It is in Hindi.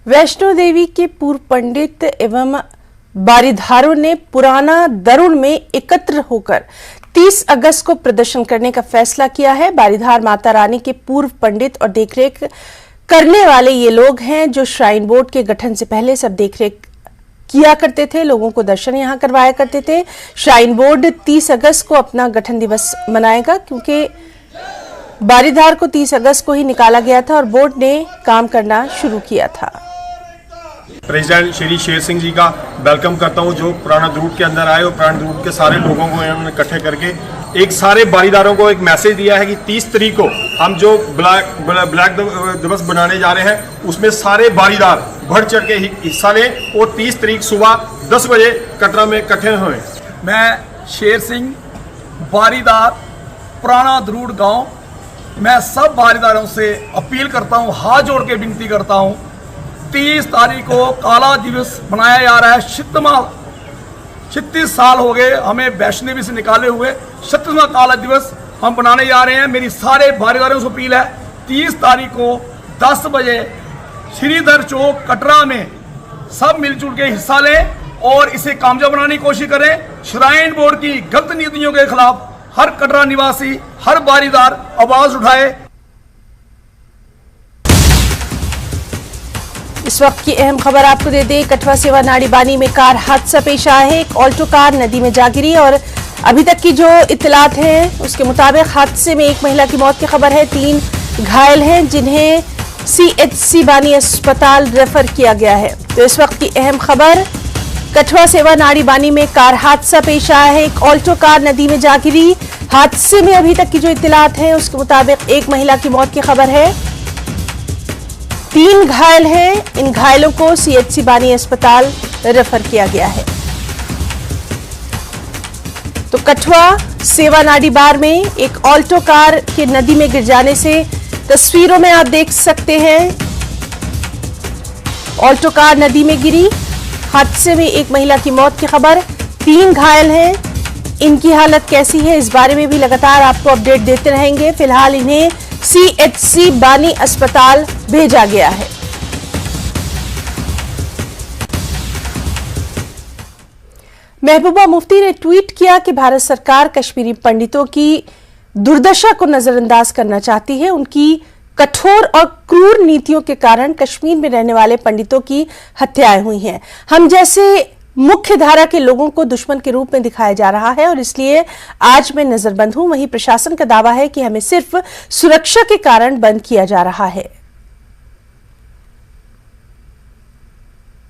वैष्णो देवी के पूर्व पंडित एवं बारीधारों ने पुराना दरुण में एकत्र होकर 30 अगस्त को प्रदर्शन करने का फैसला किया है। बारीधार माता रानी के पूर्व पंडित और देखरेख करने वाले ये लोग हैं जो श्राइन बोर्ड के गठन से पहले सब देखरेख किया करते थे, लोगों को दर्शन यहां करवाया करते थे। श्राइन बोर्ड 30 अगस्त को अपना गठन दिवस मनाएगा क्योंकि बारीधार को 30 अगस्त को ही निकाला गया था और बोर्ड ने काम करना शुरू किया था। प्रेसिडेंट श्री शेर सिंह जी का वेलकम करता हूं जो पुराना द्रूट के अंदर आए और पुराना द्रूट के सारे लोगों को इन्होंने इकट्ठे करके एक सारे बारीदारों को एक मैसेज दिया है कि 30 तारीख को हम जो ब्लैक दिवस बनाने जा रहे हैं उसमें सारे बारीदार बढ़ चढ़ के हिस्सा लें और 30 तारीख सुबह 10 बजे कटरा में इकट्ठे हुए। मैं शेर सिंह बारीदार पुराना द्रूट गांव, मैं सब बारीदारों से अपील करता हूं, हाथ जोड़ के विनती करता हूं, 30 तारीख को काला दिवस मनाया जा रहा है। 36 साल हो गए हमें वैष्णो देवी से निकाले हुए, 36वां काला दिवस हम बनाने जा रहे हैं। मेरी सारे बारीदारों से अपील है, 30 तारीख को 10 बजे श्रीधर चौक कटरा में सब मिलजुल के हिस्सा लें और इसे कामयाब बनाने की कोशिश करें। श्राइन बोर्ड की गलत नीतियों के खिलाफ हर कटरा निवासी, हर बारीदार आवाज उठाए। इस वक्त की अहम खबर आपको दे दें, कठवा सेवा नाड़ी बानी में कार हादसा पेश आया है। एक ऑल्टो कार नदी में जा गिरी और अभी तक की जो इत्तलात हैं उसके मुताबिक हादसे में एक महिला की मौत की खबर है, 3 घायल हैं जिन्हें CHC बानी अस्पताल रेफर किया गया है। तो इस वक्त की अहम खबर, कठवा सेवा नाड़ी बानी में कार हादसा पेश आया है। एक ऑल्टो कार नदी में जा गिरी। हादसे में अभी तक की जो इत्तलात हैं उसके मुताबिक एक महिला की मौत की खबर है, 3 घायल हैं। इन घायलों को CHC बानी अस्पताल रेफर किया गया है। तो कठवा सेवा नाड़ी बार में एक ऑल्टो कार के नदी में गिर जाने से तस्वीरों में आप देख सकते हैं, ऑल्टो कार नदी में गिरी। हादसे में एक महिला की मौत की खबर, 3 घायल हैं। इनकी हालत कैसी है इस बारे में भी लगातार आपको अपडेट देते रहेंगे। फिलहाल इन्हें CHC बानी अस्पताल भेजा गया है। महबूबा मुफ्ती ने ट्वीट किया कि भारत सरकार कश्मीरी पंडितों की दुर्दशा को नजरअंदाज करना चाहती है। उनकी कठोर और क्रूर नीतियों के कारण कश्मीर में रहने वाले पंडितों की हत्याएं हुई हैं। हम जैसे मुख्य धारा के लोगों को दुश्मन के रूप में दिखाया जा रहा है और इसलिए आज मैं नजरबंद हूं। वहीं प्रशासन का दावा है कि हमें सिर्फ सुरक्षा के कारण बंद किया जा रहा है।